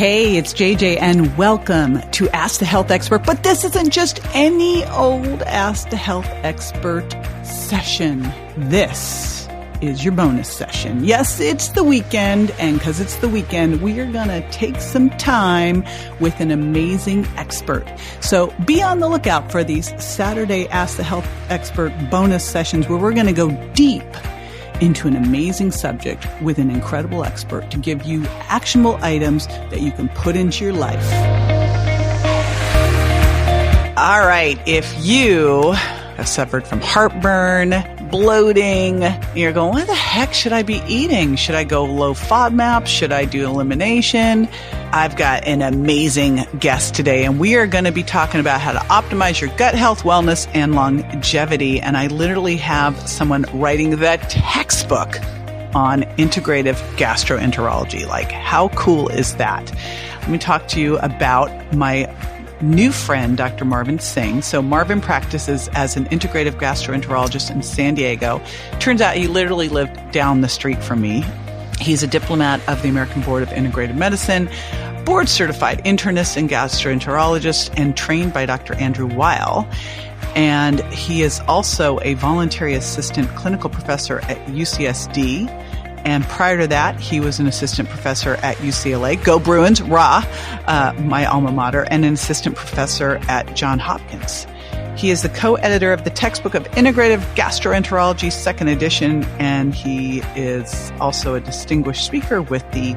Hey, it's JJ and welcome to Ask the Health Expert. But this isn't just any old Ask the Health Expert session. This is your bonus session. Yes, it's the weekend, and because it's the weekend, we are going to take some time with an amazing expert. So be on the lookout for these Saturday Ask the Health Expert bonus sessions where we're going to go deep into an amazing subject with an incredible expert to give you actionable items that you can put into your life. All right, if you have suffered from heartburn, bloating, you're going, what the heck should I be eating? Should I go low FODMAP? Should I do elimination? I've got an amazing guest today, and we are going to be talking about how to optimize your gut health, wellness, and longevity. And I literally have someone writing the textbook on integrative gastroenterology. Like, how cool is that? Let me talk to you about my new friend, Dr. Marvin Singh. So Marvin practices as an integrative gastroenterologist in San Diego. Turns out he literally lived down the street from me. He's a diplomat of the American Board of Integrative Medicine, board certified internist and gastroenterologist, and trained by Dr. Andrew Weil. And he is also a voluntary assistant clinical professor at UCSD. And prior to that, he was an assistant professor at UCLA, go Bruins, rah, my alma mater, and an assistant professor at Johns Hopkins. He is the co-editor of the textbook of Integrative Gastroenterology, second edition, and he is also a distinguished speaker with the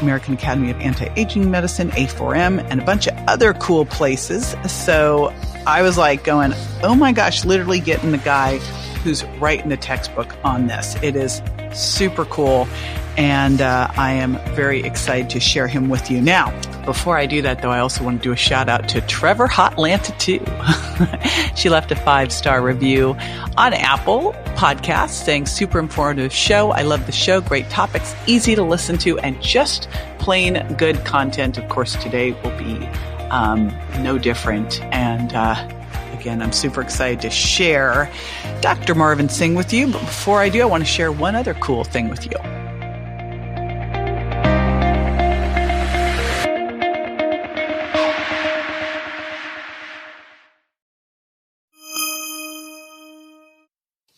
American Academy of Anti-Aging Medicine, A4M, and a bunch of other cool places. So I was like going, oh my gosh, literally getting the guy who's writing a textbook on this. It is super cool, and I am very excited to share him with you. Now, before I do that, though, I also want to do a shout out to Trevor Hotlanta, too. She left a 5-star review on Apple Podcasts saying, super informative show. I love the show. Great topics, easy to listen to, and just plain good content. Of course, today will be no different. And again, I'm super excited to share Dr. Marvin Singh with you. But before I do, I want to share one other cool thing with you.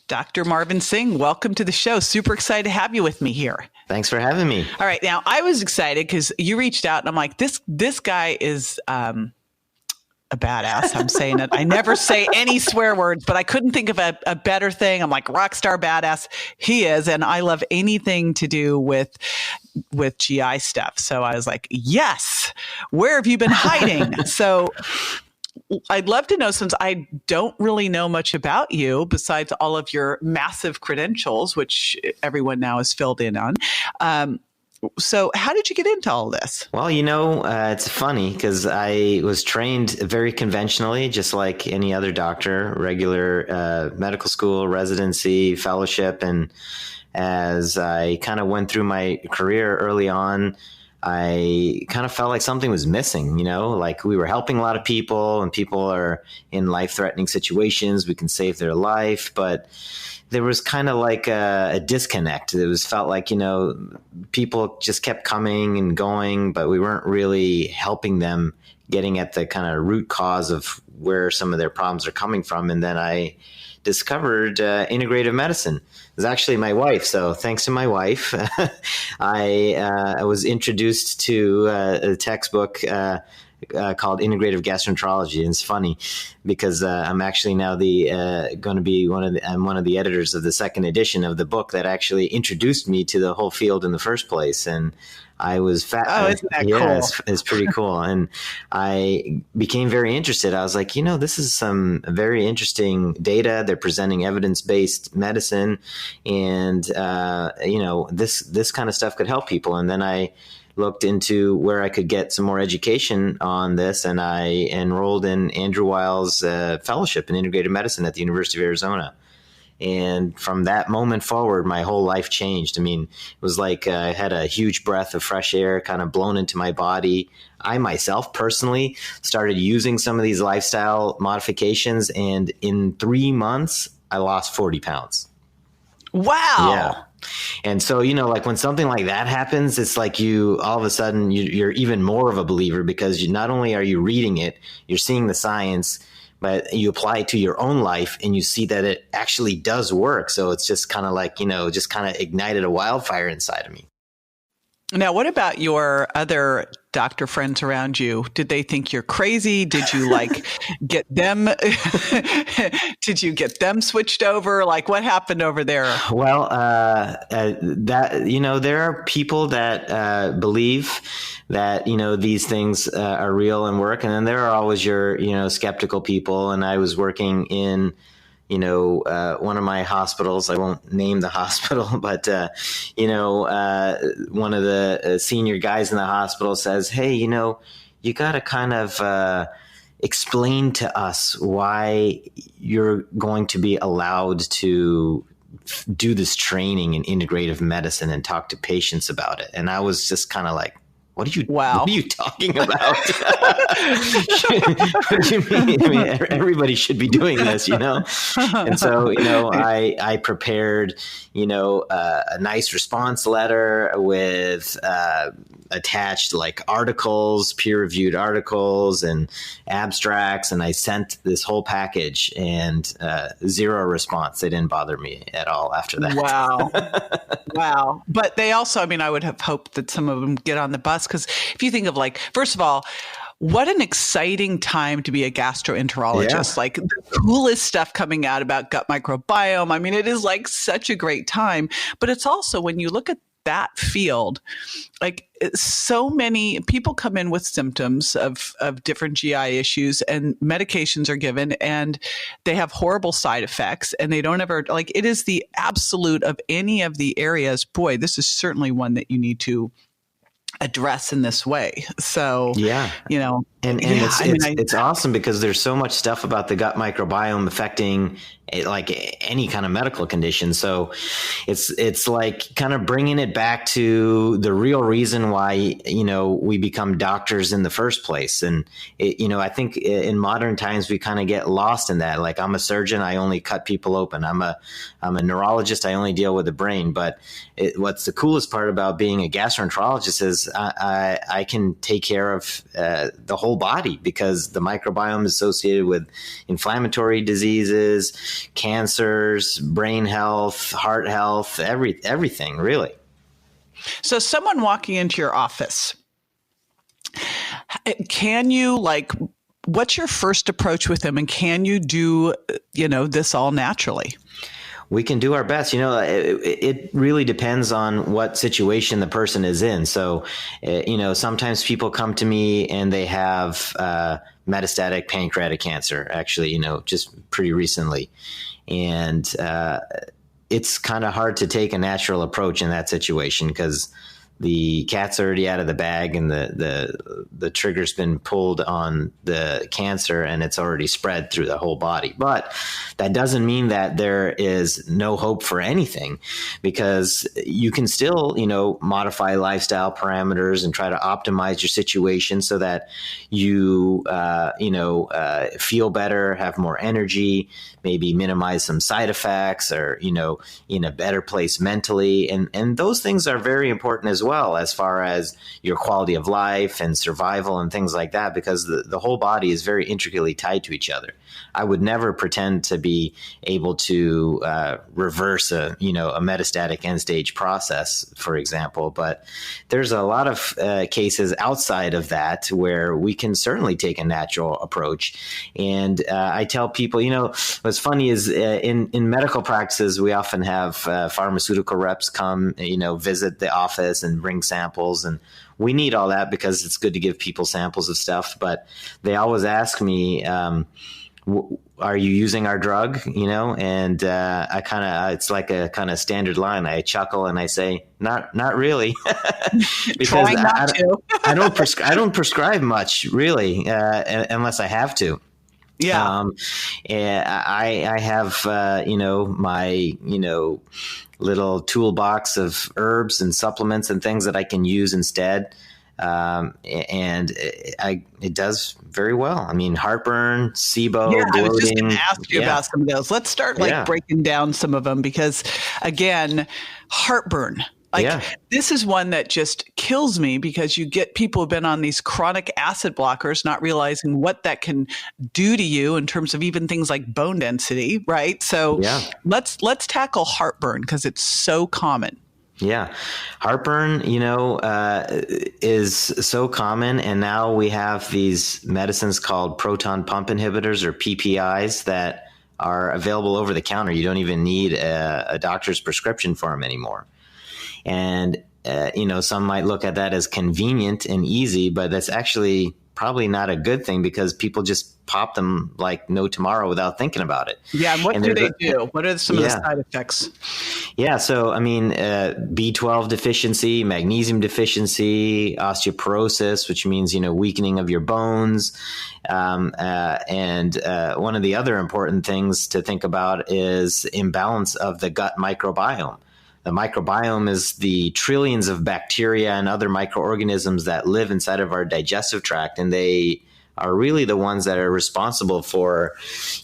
Dr. Marvin Singh, welcome to the show. Super excited to have you with me here. Thanks for having me. All right. Now, I was excited because you reached out and I'm like, this guy is a badass. I'm saying it. I never say any swear words, but I couldn't think of a better thing. I'm like, rock star badass. He is. And I love anything to do with GI stuff. So I was like, yes, where have you been hiding? So I'd love to know, since I don't really know much about you besides all of your massive credentials, which everyone now is filled in on. So how did you get into all this? Well, it's funny because I was trained very conventionally, just like any other doctor, regular medical school, residency, fellowship. And as I kind of went through my career early on, I kind of felt like something was missing, like we were helping a lot of people and people are in life-threatening situations. We can save their life, but there was kind of like a disconnect. It felt like, people just kept coming and going, but we weren't really helping them, getting at the kind of root cause of where some of their problems are coming from. And then I discovered integrative medicine. It was actually my wife. So thanks to my wife, I was introduced to a textbook called Integrative Gastroenterology. And it's funny because I'm actually now going to be I'm one of the editors of the second edition of the book that actually introduced me to the whole field in the first place. And I was Oh, isn't that cool? It's pretty cool. And I became very interested. I was like, this is some very interesting data. They're presenting evidence-based medicine, and this kind of stuff could help people. And then I looked into where I could get some more education on this, and I enrolled in Andrew Weil's fellowship in integrative medicine at the University of Arizona. And from that moment forward, my whole life changed. I mean, it was like I had a huge breath of fresh air kind of blown into my body. I myself personally started using some of these lifestyle modifications, and in 3 months, I lost 40 pounds. Wow. Yeah. And so, like when something like that happens, it's like you all of a sudden you're even more of a believer, because not only are you reading it, you're seeing the science, but you apply it to your own life and you see that it actually does work. So it's just kind of like, just kind of ignited a wildfire inside of me. Now, what about your other doctor friends around you? Did they think you're crazy? Did you get them? Did you get them switched over? Like, what happened over there? Well, there are people that believe that these things are real and work, and then there are always your skeptical people. And I was working in one of my hospitals. I won't name the hospital, but, one of the senior guys in the hospital says, hey, you got to kind of explain to us why you're going to be allowed to do this training in integrative medicine and talk to patients about it. And I was just kind of like, what are you talking about? What do you mean? I mean, everybody should be doing this, And so, I prepared, a nice response letter with attached articles, peer-reviewed articles and abstracts. And I sent this whole package and zero response. They didn't bother me at all after that. Wow. Wow. But they also, I would have hoped that some of them get on the bus. Because if you think of first of all, what an exciting time to be a gastroenterologist. Yeah. The coolest stuff coming out about gut microbiome. It is such a great time. But it's also, when you look at that field, so many people come in with symptoms of different GI issues, and medications are given, and they have horrible side effects, and they don't ever, it is the absolute of any of the areas. Boy, this is certainly one that you need to address in this way. So, it's awesome because there's so much stuff about the gut microbiome affecting any kind of medical condition. So it's kind of bringing it back to the real reason why, we become doctors in the first place. And, I think in modern times, we kind of get lost in that. I'm a surgeon, I only cut people open. I'm a neurologist, I only deal with the brain. But what's the coolest part about being a gastroenterologist is I can take care of the whole body, because the microbiome is associated with inflammatory diseases, cancers, brain health, heart health, everything really. So someone walking into your office, can you what's your first approach with them, and can you do, this all naturally? We can do our best. It really depends on what situation the person is in. So, sometimes people come to me and they have metastatic pancreatic cancer, actually, just pretty recently. And it's kind of hard to take a natural approach in that situation, because the cat's already out of the bag, and the trigger's been pulled on the cancer, and it's already spread through the whole body. But that doesn't mean that there is no hope for anything, because you can still, modify lifestyle parameters and try to optimize your situation so that you, feel better, have more energy, maybe minimize some side effects, or, in a better place mentally. And those things are very important as well, as far as your quality of life and survival and things like that, because the whole body is very intricately tied to each other. I would never pretend to be able to reverse a metastatic end stage process, for example. But there's a lot of cases outside of that where we can certainly take a natural approach. And I tell people, what's funny is in medical practices, we often have pharmaceutical reps come, visit the office and bring samples, and we need all that because it's good to give people samples of stuff. But they always ask me, are you using our drug? And it's like a kind of standard line. I chuckle and I say, not really, because I don't prescribe much really, unless I have to. Yeah. I have, my, little toolbox of herbs and supplements and things that I can use instead. And it does very well. I mean, heartburn, SIBO, Yeah, bloating. I was just going to ask you about some of those. Let's start breaking down some of them because, again, heartburn. This is one that just kills me because you get people who've been on these chronic acid blockers, not realizing what that can do to you in terms of even things like bone density, right? So let's tackle heartburn because it's so common. Yeah. Heartburn, is so common. And now we have these medicines called proton pump inhibitors or PPIs that are available over the counter. You don't even need a doctor's prescription for them anymore. And, some might look at that as convenient and easy, but that's actually probably not a good thing because people just pop them like no tomorrow without thinking about it. Yeah. And what do they do? What are some of the side effects? Yeah. So, B12 deficiency, magnesium deficiency, osteoporosis, which means, weakening of your bones. And one of the other important things to think about is imbalance of the gut microbiome. The microbiome is the trillions of bacteria and other microorganisms that live inside of our digestive tract, and they are really the ones that are responsible for,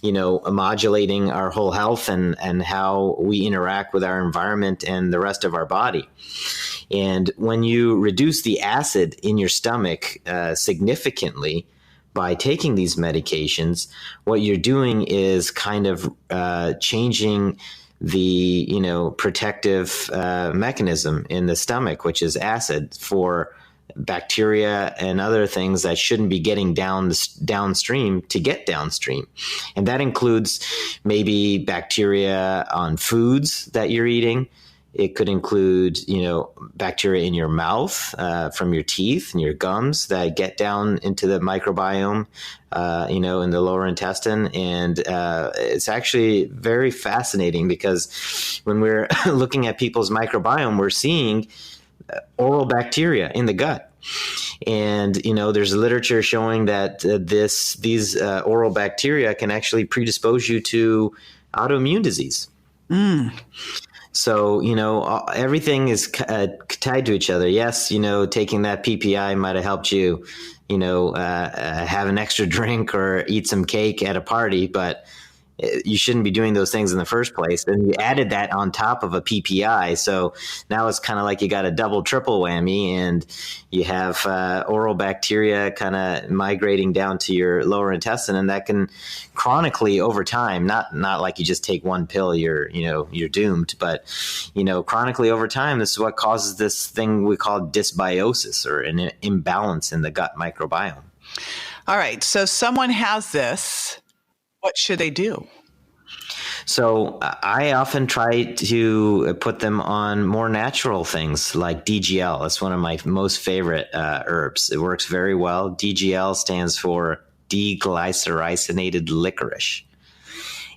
modulating our whole health and how we interact with our environment and the rest of our body. And when you reduce the acid in your stomach significantly by taking these medications, what you're doing is kind of changing the protective mechanism in the stomach, which is acid, for bacteria and other things that shouldn't be getting downstream to get downstream. And that includes maybe bacteria on foods that you're eating. It could include, bacteria in your mouth, from your teeth and your gums that get down into the microbiome, in the lower intestine. And it's actually very fascinating because when we're looking at people's microbiome, we're seeing oral bacteria in the gut. And, there's literature showing that these oral bacteria can actually predispose you to autoimmune disease. So, everything is tied to each other. Yes, taking that PPI might have helped you, have an extra drink or eat some cake at a party, but you shouldn't be doing those things in the first place. And you added that on top of a PPI. So now it's kind of like you got a double, triple whammy, and you have oral bacteria kind of migrating down to your lower intestine. And that can chronically over time, not like you just take one pill, you're doomed, but, chronically over time, this is what causes this thing we call dysbiosis, or an imbalance in the gut microbiome. All right. So someone has this. What should they do? So I often try to put them on more natural things like DGL. It's one of my most favorite herbs. It works very well. DGL stands for deglycyrrhizinated licorice.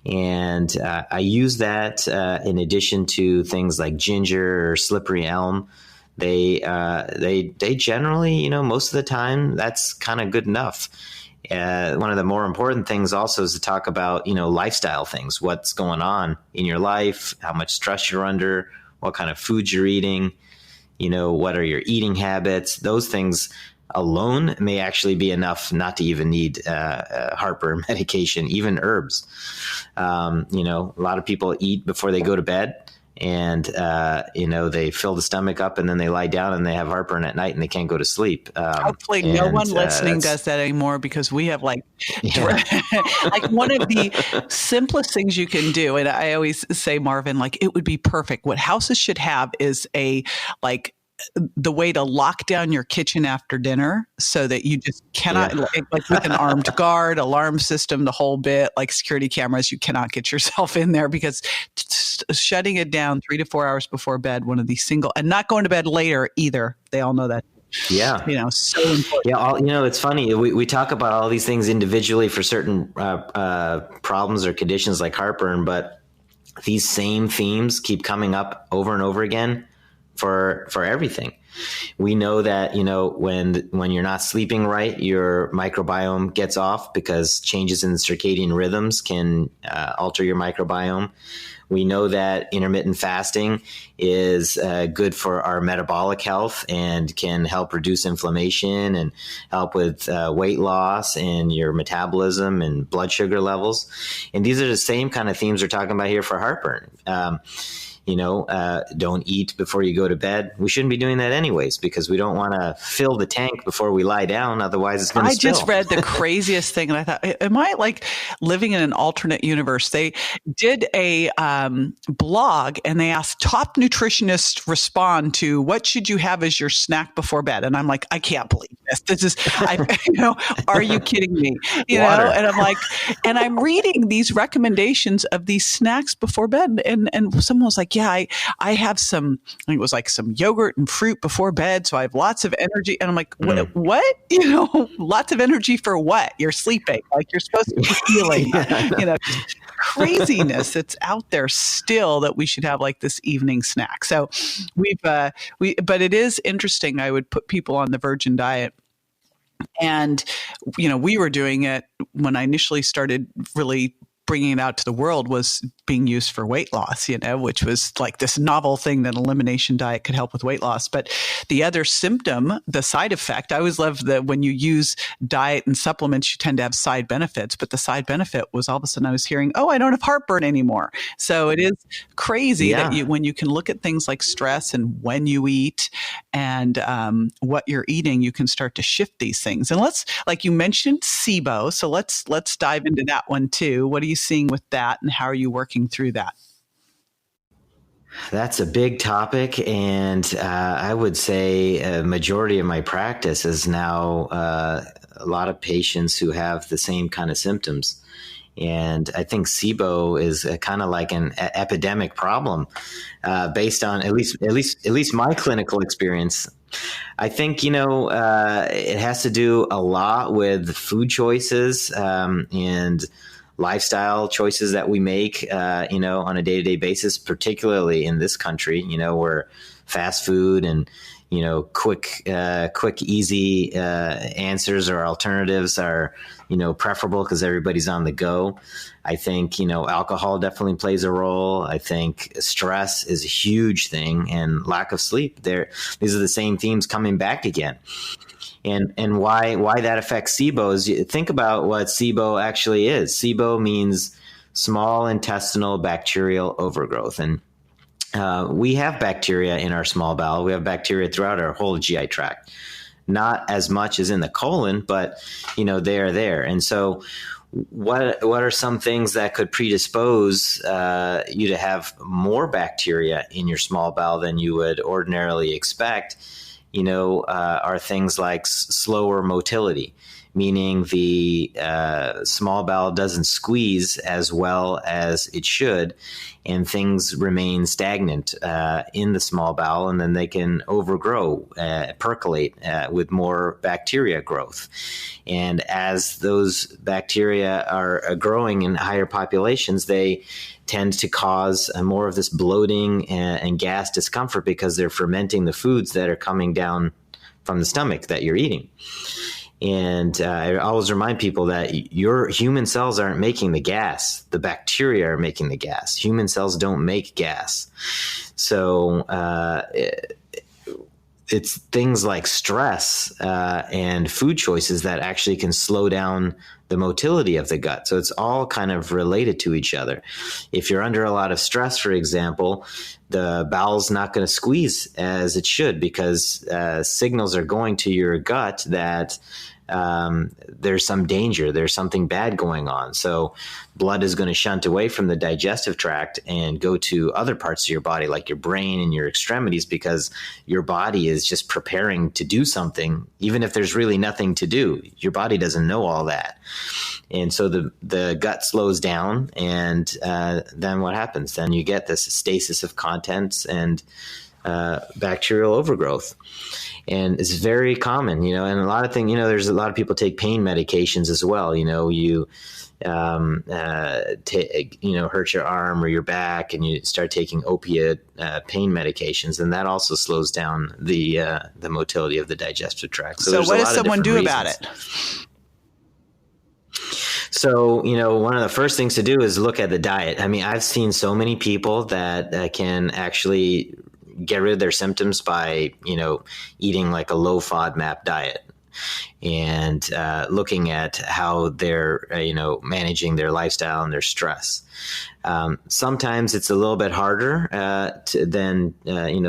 And I use that in addition to things like ginger or slippery elm. They generally, most of the time, that's kind of good enough. One of the more important things also is to talk about, lifestyle things, what's going on in your life, how much stress you're under, what kind of food you're eating, what are your eating habits. Those things alone may actually be enough not to even need heartburn medication, even herbs. A lot of people eat before they go to bed. And, they fill the stomach up and then they lie down and they have heartburn at night and they can't go to sleep. Hopefully no one listening does that anymore, because we have like one of the simplest things you can do. And I always say, Marvin, it would be perfect. What houses should have is the way to lock down your kitchen after dinner so that you just cannot, like with an armed guard, alarm system, the whole bit, like security cameras, you cannot get yourself in there, because shutting it down 3 to 4 hours before bed, one of these and not going to bed later either. They all know that. Yeah. So important. Yeah. It's funny. We talk about all these things individually for certain problems or conditions like heartburn, but these same themes keep coming up over and over again for everything. We know that, when you're not sleeping right, your microbiome gets off because changes in circadian rhythms can alter your microbiome. We know that intermittent fasting is good for our metabolic health and can help reduce inflammation and help with weight loss and your metabolism and blood sugar levels. And these are the same kind of themes we're talking about here for heartburn. Don't eat before you go to bed. We shouldn't be doing that anyways, because we don't want to fill the tank before we lie down. Otherwise, it's going to spill. I just read the craziest thing, and I thought, am I like living in an alternate universe? They did a blog, and they asked top nutritionists respond to what should you have as your snack before bed. And I'm like, I can't believe this. This is, are you kidding me? Water. And I'm like, and I'm reading these recommendations of these snacks before bed, and someone was like, yeah, I have some, I think it was like some yogurt and fruit before bed. So I have lots of energy. And I'm like, what? Lots of energy for what? You're sleeping. Like you're supposed to be healing. Craziness that's out there still that we should have like this evening snack. So but it is interesting. I would put people on the virgin diet. And, we were doing it when I initially started really bringing it out to the world, was being used for weight loss, which was like this novel thing that elimination diet could help with weight loss. But the other symptom, the side effect, I always love that when you use diet and supplements, you tend to have side benefits. But the side benefit was all of a sudden I was hearing, I don't have heartburn anymore. So it is crazy that when you can look at things like stress and when you eat and what you're eating, you can start to shift these things. And like you mentioned, SIBO. So let's dive into that one too. What are you seeing with that, and how are you working through that? That's a big topic, and I would say a majority of my practice is now a lot of patients who have the same kind of symptoms. And I think SIBO is kind of like an epidemic problem, based on at least my clinical experience. I think it has to do a lot with food choices and lifestyle choices that we make, on a day-to-day basis, particularly in this country, where fast food and, quick, easy answers or alternatives are, preferable because everybody's on the go. I think, alcohol definitely plays a role. I think stress is a huge thing, and lack of sleep. These are the same themes coming back again. And why that affects SIBO is, you think about what SIBO actually is. SIBO means small intestinal bacterial overgrowth. And we have bacteria in our small bowel. We have bacteria throughout our whole GI tract. Not as much as in the colon, but, they are there. And so what are some things that could predispose you to have more bacteria in your small bowel than you would ordinarily expect? Are things like slower motility, meaning the small bowel doesn't squeeze as well as it should, and things remain stagnant in the small bowel, and then they can overgrow, percolate with more bacteria growth. And as those bacteria are growing in higher populations, they tend to cause more of this bloating and gas discomfort because they're fermenting the foods that are coming down from the stomach that you're eating. And I always remind people that your human cells aren't making the gas. The bacteria are making the gas. Human cells don't make gas. So it's things like stress and food choices that actually can slow down the motility of the gut. So it's all kind of related to each other. If you're under a lot of stress, for example, the bowel's not going to squeeze as it should, because signals are going to your gut that there's some danger, there's something bad going on. So blood is going to shunt away from the digestive tract and go to other parts of your body, like your brain and your extremities, because your body is just preparing to do something, even if there's really nothing to do. Your body doesn't know all that. And so the gut slows down, and then what happens? Then you get this stasis of contents and bacterial overgrowth. And it's very common, and a lot of things, there's a lot of people take pain medications as well. You hurt your arm or your back, and you start taking opiate pain medications, and that also slows down the motility of the digestive tract. So what does someone do about it? So, one of the first things to do is look at the diet. I mean, I've seen so many people that can actually get rid of their symptoms by, eating like a low FODMAP diet and looking at how they're, managing their lifestyle and their stress. Sometimes it's a little bit harder than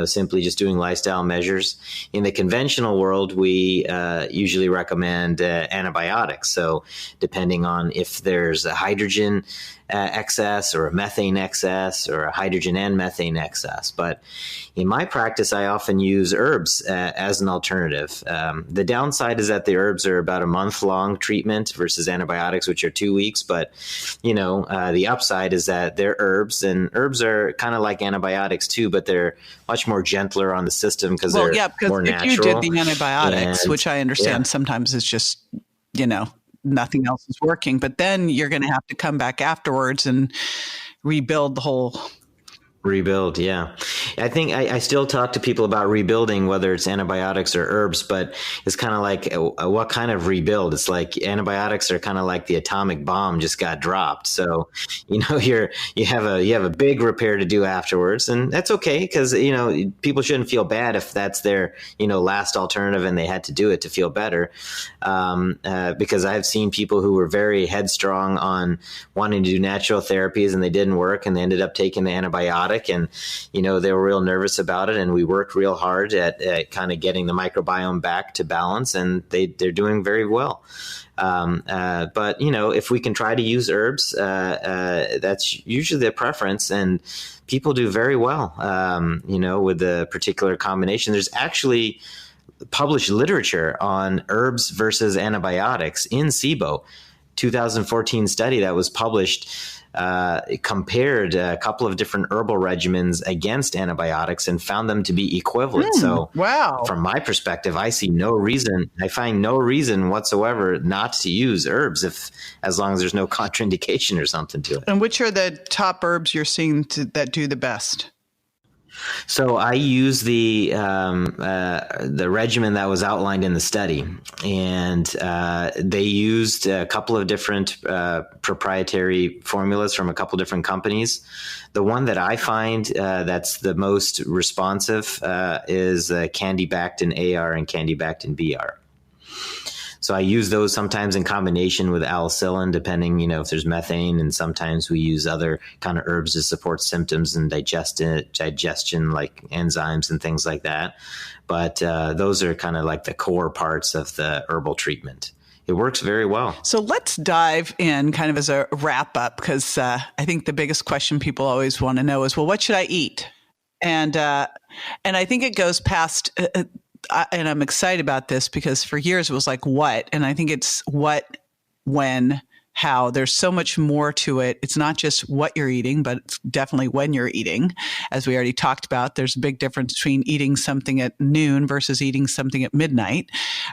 simply just doing lifestyle measures. In the conventional world, we usually recommend antibiotics. So depending on if there's a hydrogen excess or a methane excess or a hydrogen and methane excess. But in my practice, I often use herbs as an alternative. The downside is that the herbs are about a month-long treatment versus antibiotics, which are 2 weeks. But, the upside is that they're herbs, and herbs are kind of like antibiotics too, but they're much more gentler on the system because they're more natural. If you did the antibiotics, which I understand sometimes it's just, nothing else is working, but then you're going to have to come back afterwards and rebuild the whole. Rebuild, yeah. I think I still talk to people about rebuilding, whether it's antibiotics or herbs, but it's kind of like what kind of rebuild? It's like antibiotics are kind of like the atomic bomb just got dropped. So, you have a big repair to do afterwards, and that's okay because people shouldn't feel bad if that's their last alternative and they had to do it to feel better. Because I've seen people who were very headstrong on wanting to do natural therapies and they didn't work, and they ended up taking the antibiotic. And, they were real nervous about it. And we worked real hard at kind of getting the microbiome back to balance. And they're doing very well. But, if we can try to use herbs, that's usually the preference. And people do very well, with the particular combination. There's actually published literature on herbs versus antibiotics in SIBO. 2014 study that was published compared a couple of different herbal regimens against antibiotics and found them to be equivalent. So from my perspective, I find no reason whatsoever not to use herbs as long as there's no contraindication or something to it. And which are the top herbs you're seeing that do the best? So I use the regimen that was outlined in the study, and they used a couple of different proprietary formulas from a couple different companies. The one that I find that's the most responsive is Candibactin AR and Candibactin BR. So I use those sometimes in combination with alicillin, depending, if there's methane, and sometimes we use other kind of herbs to support symptoms and digestion, like enzymes and things like that. But those are kind of like the core parts of the herbal treatment. It works very well. So let's dive in kind of as a wrap up, because I think the biggest question people always want to know is, well, what should I eat? And I think it goes past and I'm excited about this because for years it was like what, and I think it's what, when, how. There's so much more to it. It's not just what you're eating, but it's definitely when you're eating. As we already talked about, there's a big difference between eating something at noon versus eating something at midnight.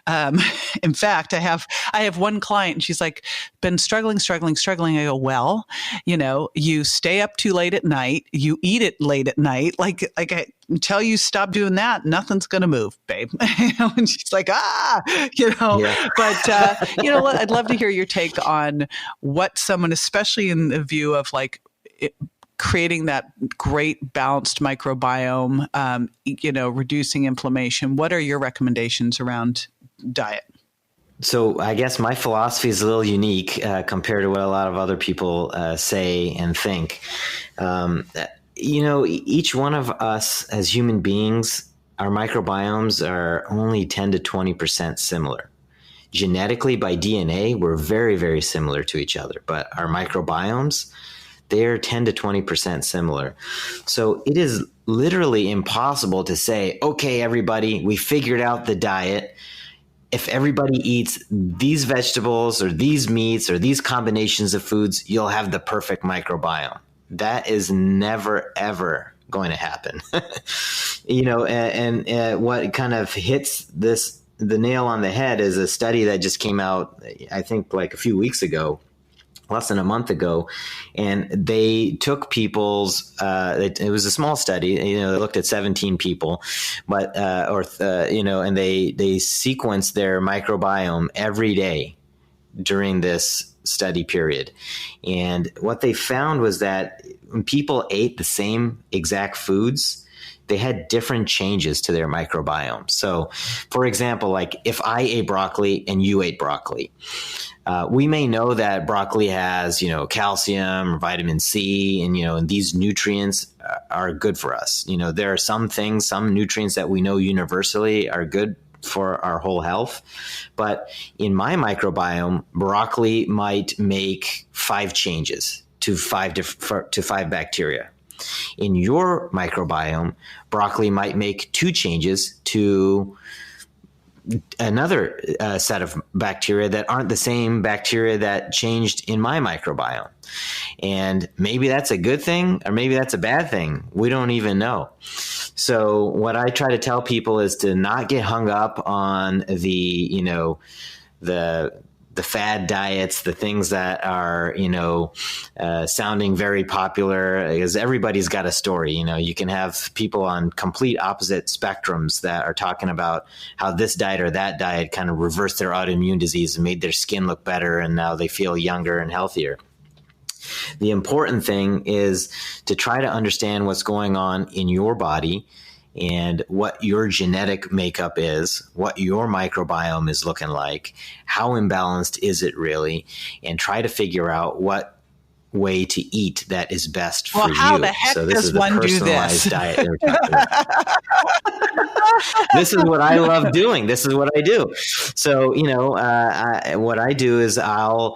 In fact, I have one client and she's like, been struggling. I go, well, you stay up too late at night, you eat it late at night. Like until you stop doing that, nothing's going to move, babe. And she's like, Yeah. But I'd love to hear your take on what someone, especially in the view of creating that great balanced microbiome, reducing inflammation. What are your recommendations around diet? So I guess my philosophy is a little unique compared to what a lot of other people say and think. Each one of us as human beings, our microbiomes are only 10 to 20% similar. Genetically, by DNA, we're very, very similar to each other. But our microbiomes, they're 10 to 20% similar. So it is literally impossible to say, okay, everybody, we figured out the diet. If everybody eats these vegetables or these meats or these combinations of foods, you'll have the perfect microbiome. That is never, ever going to happen. And what kind of hits the nail on the head is a study that just came out, I think like a few weeks ago, less than a month ago. And they took people's, it was a small study, they looked at 17 people, but, and they sequenced their microbiome every day during this study period. And what they found was that when people ate the same exact foods, they had different changes to their microbiome. So, for example, like if I ate broccoli and you ate broccoli, we may know that broccoli has, calcium, vitamin C, and these nutrients are good for us. There are some nutrients that we know universally are good for our whole health. But in my microbiome, broccoli might make 5 changes to 5 bacteria. In your microbiome, broccoli might make 2 changes to another set of bacteria that aren't the same bacteria that changed in my microbiome. And maybe that's a good thing, or maybe that's a bad thing. We don't even know. So what I try to tell people is to not get hung up on the fad diets, the things that are, sounding very popular, because everybody's got a story. You can have people on complete opposite spectrums that are talking about how this diet or that diet kind of reversed their autoimmune disease and made their skin look better, and now they feel younger and healthier. The important thing is to try to understand what's going on in your body and what your genetic makeup is, what your microbiome is looking like, how imbalanced is it really, and try to figure out what way to eat that is best for you. How the heck so this does is the one do personalized this? diet that we're talking about. This is what I love doing. This is what I do. So, what I do is I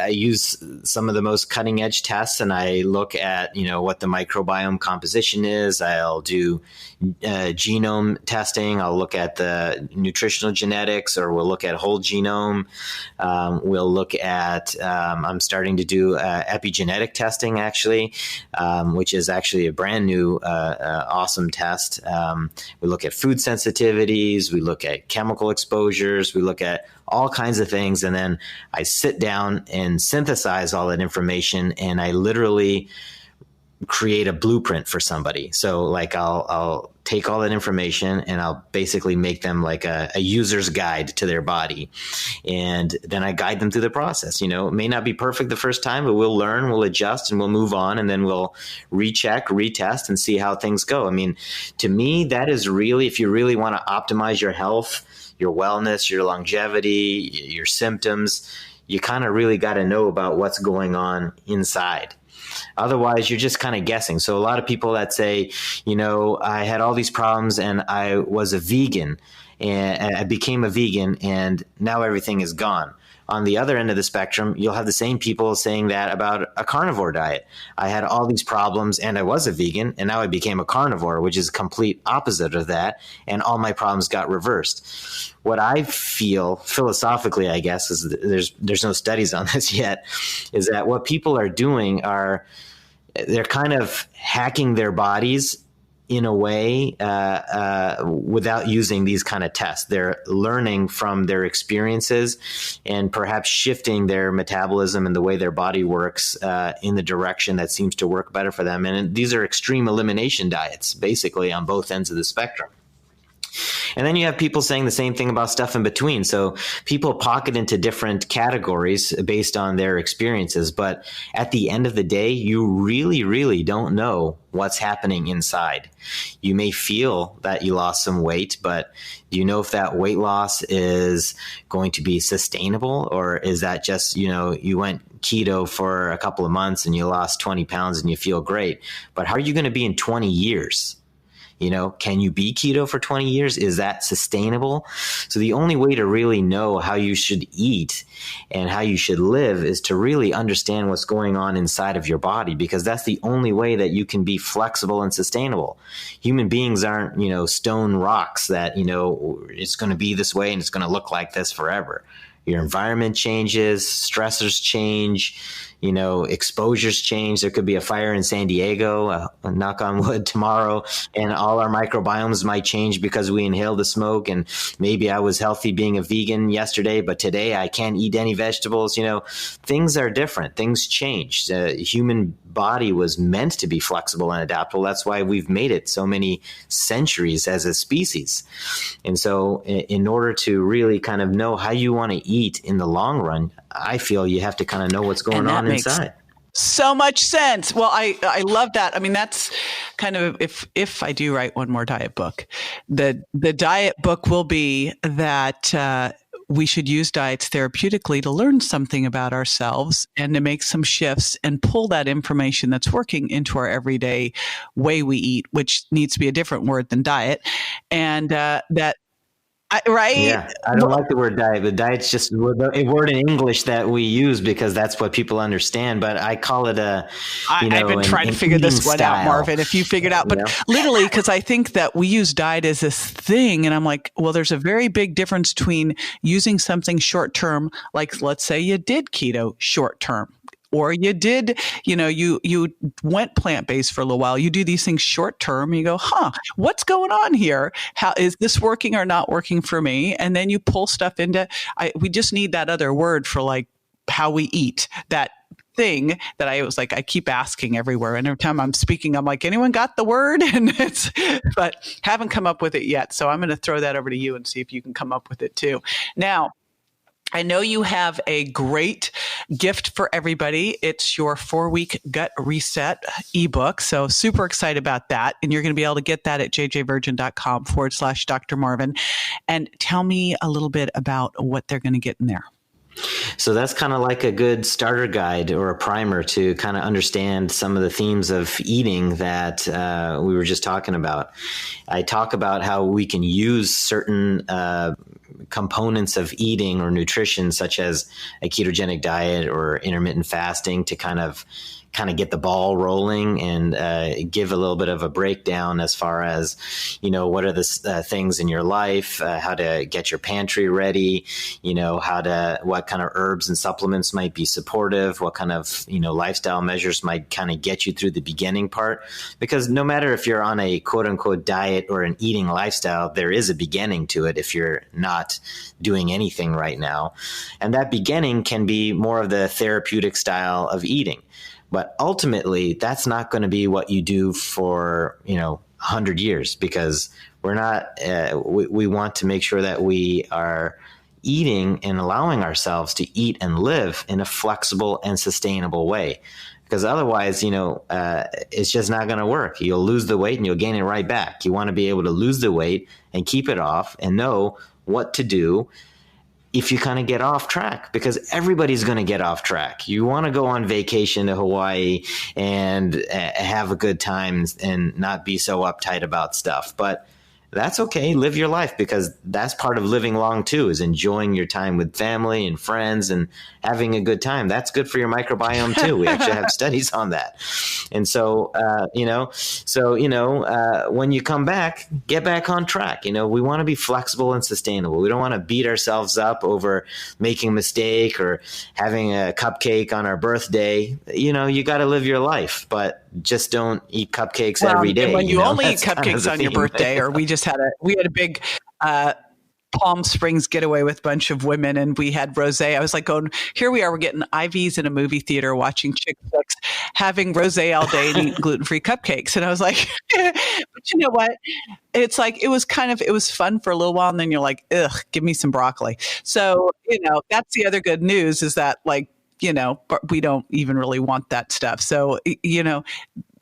use some of the most cutting edge tests, and I look at, what the microbiome composition is. I'll do genome testing. I'll look at the nutritional genetics, or we'll look at whole genome. We'll look at, I'm starting to do epigenetic testing, actually, which is actually a brand new, awesome test. We look at food sensitivities. We look at chemical exposures. We look at all kinds of things. And then I sit down and synthesize all that information, and I literally create a blueprint for somebody. So like I'll take all that information and I'll basically make them like a user's guide to their body. And then I guide them through the process. It may not be perfect the first time, but we'll learn, we'll adjust, and we'll move on. And then we'll recheck, retest, and see how things go. I mean, to me, that is really, if you really want to optimize your health, your wellness, your longevity, your symptoms, you kind of really got to know about what's going on inside. Otherwise, you're just kind of guessing. So a lot of people that say, I had all these problems and I was a vegan, and I became a vegan, and now everything is gone. On the other end of the spectrum, you'll have the same people saying that about a carnivore diet. I had all these problems and I was a vegan, and now I became a carnivore, which is complete opposite of that. And all my problems got reversed. What I feel philosophically, I guess, is there's no studies on this yet, is that what people are doing they're kind of hacking their bodies in a way without using these kind of tests. They're learning from their experiences and perhaps shifting their metabolism and the way their body works in the direction that seems to work better for them. And these are extreme elimination diets, basically, on both ends of the spectrum. And then you have people saying the same thing about stuff in between. So people pocket into different categories based on their experiences. But at the end of the day, you really, really don't know what's happening inside. You may feel that you lost some weight, but do you know if that weight loss is going to be sustainable, or is that just, you went keto for a couple of months and you lost 20 pounds and you feel great? But how are you going to be in 20 years? Can you be keto for 20 years? Is that sustainable? So the only way to really know how you should eat and how you should live is to really understand what's going on inside of your body, because that's the only way that you can be flexible and sustainable. Human beings aren't, stone rocks that, it's going to be this way and it's going to look like this forever. Your environment changes, stressors change, exposures change. There could be a fire in San Diego, knock on wood, tomorrow, and all our microbiomes might change because we inhale the smoke. And maybe I was healthy being a vegan yesterday, but today I can't eat any vegetables. Things are different. Things change. Human body was meant to be flexible and adaptable. That's why we've made it so many centuries as a species. And so in order to really kind of know how you want to eat in the long run, I feel you have to kind of know what's going on inside. So much sense. Well, I love that. I mean, that's kind of, if I do write one more diet book, the diet book will be that we should use diets therapeutically to learn something about ourselves and to make some shifts and pull that information that's working into our everyday way we eat, which needs to be a different word than diet. And right? Yeah, I don't like the word diet, but diet's just a word in English that we use because that's what people understand. But I call it I've been trying to figure this one out, Marvin, if you figured out. But literally, because I think that we use diet as this thing. And I'm like, well, there's a very big difference between using something short term, like let's say you did keto short term. Or you did, you went plant-based for a little while. You do these things short-term. You go, what's going on here? How is this working or not working for me? And then you pull stuff into, we just need that other word for like how we eat, that thing that I was like, I keep asking everywhere. And every time I'm speaking, I'm like, anyone got the word? But haven't come up with it yet. So I'm going to throw that over to you and see if you can come up with it too. Now, I know you have a great gift for everybody. It's your 4-week gut reset ebook. So super excited about that. And you're going to be able to get that at jjvirgin.com/Dr. Marvin. And tell me a little bit about what they're going to get in there. So that's kind of like a good starter guide or a primer to kind of understand some of the themes of eating that we were just talking about. I talk about how we can use certain components of eating or nutrition, such as a ketogenic diet or intermittent fasting, to kind of get the ball rolling and give a little bit of a breakdown as far as, what are the things in your life, how to get your pantry ready, what kind of herbs and supplements might be supportive, what kind of, lifestyle measures might kind of get you through the beginning part. Because no matter if you're on a quote unquote diet or an eating lifestyle, there is a beginning to it if you're not doing anything right now. And that beginning can be more of the therapeutic style of eating. But ultimately, that's not going to be what you do for, 100 years, because we're not, we want to make sure that we are eating and allowing ourselves to eat and live in a flexible and sustainable way. Because otherwise, it's just not going to work. You'll lose the weight and you'll gain it right back. You want to be able to lose the weight and keep it off and know what to do if you kind of get off track, because everybody's going to get off track. You want to go on vacation to Hawaii and have a good time and not be so uptight about stuff. But that's okay. Live your life, because that's part of living long too, is enjoying your time with family and friends and having a good time. That's good for your microbiome too. We actually have studies on that. And so, when you come back, get back on track. We want to be flexible and sustainable. We don't want to beat ourselves up over making a mistake or having a cupcake on our birthday. You got to live your life, but just don't eat cupcakes every day. When you only eat cupcakes on your birthday, or we had a big Palm Springs getaway with a bunch of women, and we had rosé. I was like, here we are, we're getting IVs in a movie theater, watching chick flicks, having rosé all day and eating gluten-free cupcakes. And I was like, but you know what? It's like, it was fun for a little while, and then you're like, ugh, give me some broccoli. So, that's the other good news, is that but we don't even really want that stuff. So,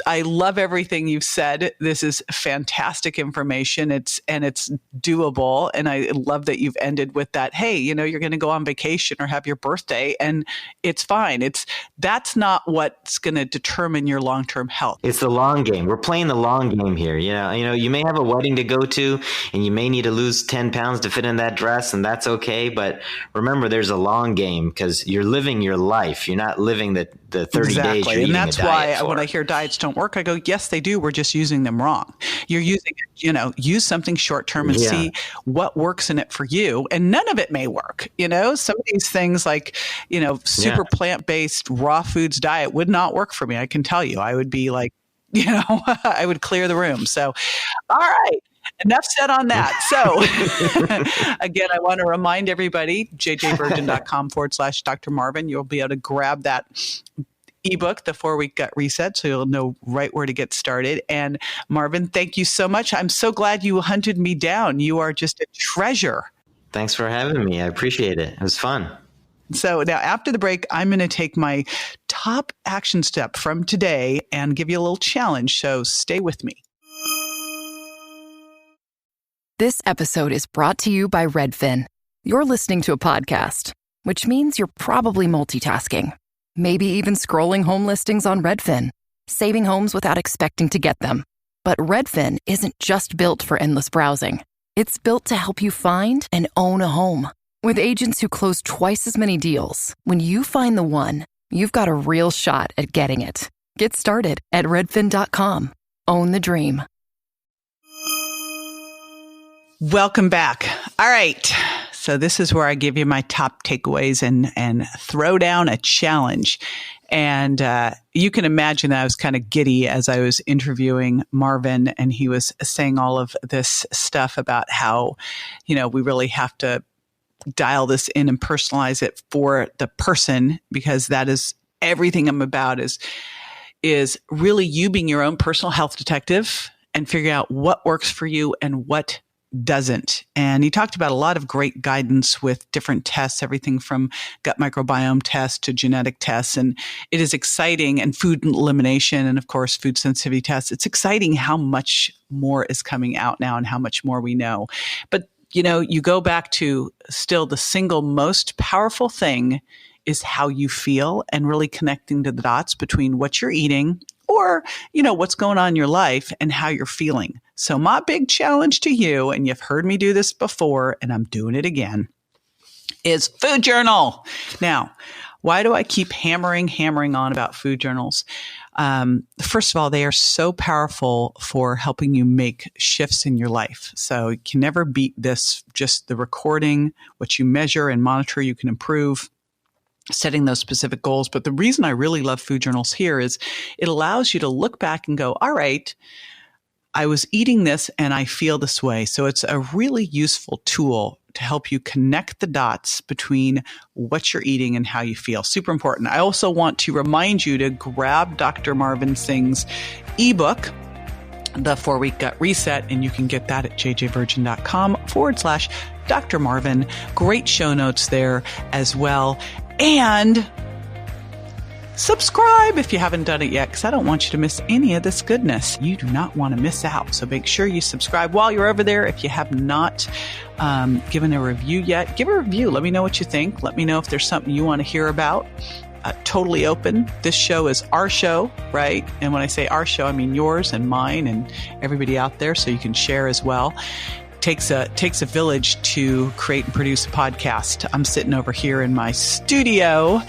I love everything you've said. This is fantastic information. It's doable. And I love that you've ended with that. Hey, you're going to go on vacation or have your birthday, and it's fine. That's not what's going to determine your long-term health. It's the long game. We're playing the long game here. You may have a wedding to go to, and you may need to lose 10 pounds to fit in that dress, and that's okay. But remember, there's a long game, because you're living your life. You're not living the 30 days you're eating a diet. And that's why when I hear diets don't work, I go, yes, they do. We're just using them wrong. You're using it, use something short term and see what works in it for you. And none of it may work. Some of these things like, super plant-based raw foods diet would not work for me. I can tell you, I would be like, I would clear the room. So, all right. Enough said on that. So again, I want to remind everybody, jjvirgin.com/Dr. Marvin. You'll be able to grab that eBook, The 4-Week Gut Reset, so you'll know right where to get started. And Marvin, thank you so much. I'm so glad you hunted me down. You are just a treasure. Thanks for having me. I appreciate it. It was fun. So now after the break, I'm going to take my top action step from today and give you a little challenge. So stay with me. This episode is brought to you by Redfin. You're listening to a podcast, which means you're probably multitasking. Maybe even scrolling home listings on Redfin, saving homes without expecting to get them. But Redfin isn't just built for endless browsing. It's built to help you find and own a home. With agents who close twice as many deals, when you find the one, you've got a real shot at getting it. Get started at redfin.com. Own the dream. Welcome back. All right. So this is where I give you my top takeaways and throw down a challenge. And you can imagine that I was kind of giddy as I was interviewing Marvin, and he was saying all of this stuff about how, we really have to dial this in and personalize it for the person, because that is everything I'm about is really you being your own personal health detective and figuring out what works for you and what doesn't. And he talked about a lot of great guidance with different tests, everything from gut microbiome tests to genetic tests. And it is exciting, and food elimination, and of course, food sensitivity tests. It's exciting how much more is coming out now and how much more we know. But, you go back to still the single most powerful thing is how you feel, and really connecting to the dots between what you're eating or, what's going on in your life and how you're feeling. So my big challenge to you, and you've heard me do this before, and I'm doing it again, is food journal. Now, why do I keep hammering on about food journals? First of all, they are so powerful for helping you make shifts in your life. So you can never beat this, just the recording, what you measure and monitor, you can improve. Setting those specific goals. But the reason I really love food journals here is it allows you to look back and go, all right, I was eating this and I feel this way. So it's a really useful tool to help you connect the dots between what you're eating and how you feel. Super important. I also want to remind you to grab Dr. Marvin Singh's ebook, The 4-Week Gut Reset, and you can get that at jjvirgin.com/Dr. Marvin. Great show notes there as well. And subscribe if you haven't done it yet, because I don't want you to miss any of this goodness. You do not want to miss out. So make sure you subscribe while you're over there. If you have not given a review yet, give a review. Let me know what you think. Let me know if there's something you want to hear about. Totally open. This show is our show, right? And when I say our show, I mean yours and mine and everybody out there, so you can share as well. Takes a village to create and produce a podcast. I'm sitting over here in my studio,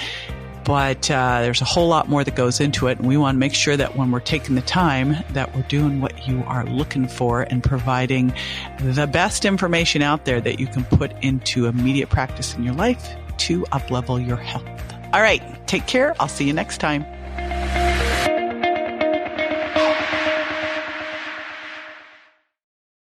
but there's a whole lot more that goes into it. And we want to make sure that when we're taking the time that we're doing what you are looking for and providing the best information out there that you can put into immediate practice in your life to up-level your health. All right. Take care. I'll see you next time.